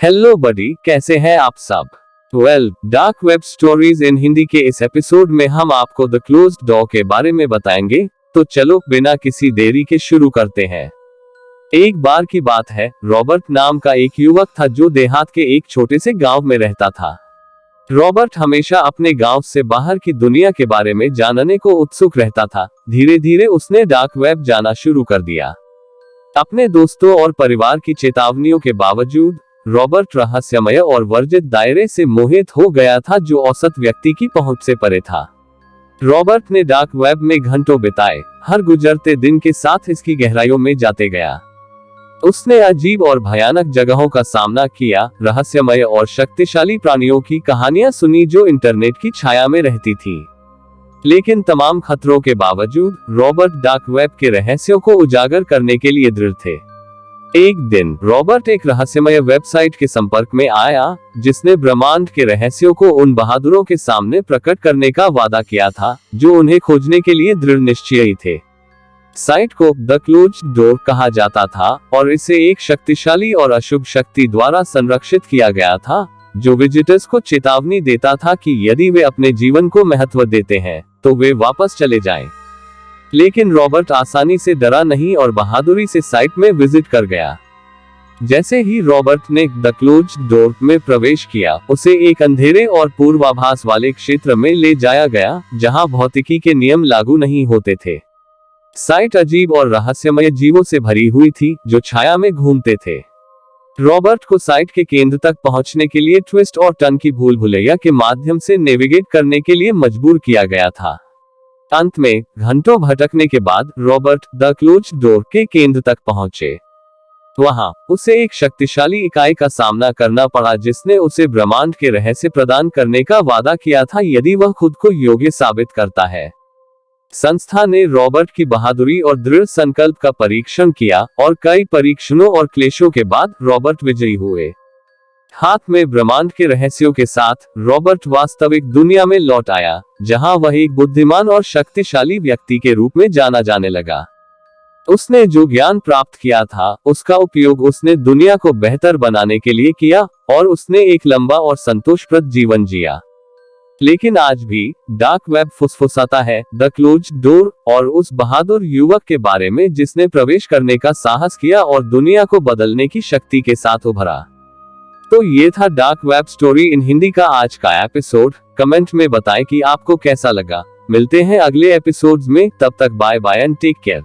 Hello बडी, कैसे हैं आप सब? Dark web stories in Hindi के इस एपिसोड में हम आपको द क्लोज्ड डॉर के बारे में बताएंगे। तो चलो बिना किसी देरी के शुरू करते हैं। एक बार की बात है, रॉबर्ट नाम का एक युवक था जो देहात के एक छोटे से गांव में रहता था। रॉबर्ट हमेशा अपने गांव से बाहर की दुनिया के बारे में जानने को उत्सुक रहता था। धीरे धीरे उसने डार्क वेब जाना शुरू कर दिया। अपने दोस्तों और परिवार की चेतावनियों के बावजूद रॉबर्ट रहस्यमय और वर्जित दायरे से मोहित हो गया था जो औसत व्यक्ति की पहुंच से परे था। रॉबर्ट ने डार्क वेब में घंटों बिताए, हर गुजरते दिन के साथ इसकी गहराइयों में जाते गया। उसने अजीब और भयानक जगहों का सामना किया, रहस्यमय और शक्तिशाली प्राणियों की कहानियां सुनी जो इंटरनेट की छाया में रहती थी। लेकिन तमाम खतरों के बावजूद रॉबर्ट डार्क वेब के रहस्यों को उजागर करने के लिए दृढ़ थे। एक दिन रॉबर्ट एक रहस्यमय वेबसाइट के संपर्क में आया जिसने ब्रह्मांड के रहस्यों को उन बहादुरों के सामने प्रकट करने का वादा किया था जो उन्हें खोजने के लिए दृढ़ निश्चयी थे। साइट को द क्लोज्ड डोर कहा जाता था और इसे एक शक्तिशाली और अशुभ शक्ति द्वारा संरक्षित किया गया था जो विजिटर्स को चेतावनी देता था कि यदि वे अपने जीवन को महत्व देते हैं तो वे वापस चले जाएं। लेकिन रॉबर्ट आसानी से डरा नहीं और बहादुरी से साइट में विजिट कर गया। जैसे ही रॉबर्ट ने द क्लोज्ड डोर में प्रवेश किया, उसे एक अंधेरे और पूर्वाभास वाले क्षेत्र में ले जाया गया जहां भौतिकी के नियम लागू नहीं होते थे। साइट अजीब और रहस्यमय जीवों से भरी हुई थी जो छाया में घूमते थे। रॉबर्ट को साइट के केंद्र तक पहुंचने के लिए ट्विस्ट और टर्न की भूल भुलैया के माध्यम से नेविगेट करने के लिए मजबूर किया गया था। अंत में घंटों भटकने के बाद रॉबर्ट द क्लोज्ड डोर के केंद्र तक पहुंचे। वहां उसे एक शक्तिशाली इकाई का सामना करना पड़ा जिसने उसे ब्रह्मांड के रहस्य प्रदान करने का वादा किया था यदि वह खुद को योग्य साबित करता है। संस्था ने रॉबर्ट की बहादुरी और दृढ़ संकल्प का परीक्षण किया और कई परीक्षणों और क्लेशों के बाद रॉबर्ट विजयी हुए। हाथ में ब्रह्मांड के रहस्यों के साथ रॉबर्ट वास्तविक दुनिया में लौट आया जहां वह एक बुद्धिमान और शक्तिशाली व्यक्ति के रूप में जाना जाने लगा। उसने जो ज्ञान प्राप्त किया था उसका उपयोग उसने दुनिया को बेहतर बनाने के लिए किया और उसने एक लंबा और संतोषप्रद जीवन जिया। लेकिन आज भी डार्क वेब फुसफुसाता है द क्लोज्ड डोर और उस बहादुर युवक के बारे में जिसने प्रवेश करने का साहस किया और दुनिया को बदलने की शक्ति के साथ उभरा। तो ये था dark web story in Hindi का आज का एपिसोड। कमेंट में बताएं कि आपको कैसा लगा। मिलते हैं अगले एपिसोड्स में, तब तक bye bye and take care.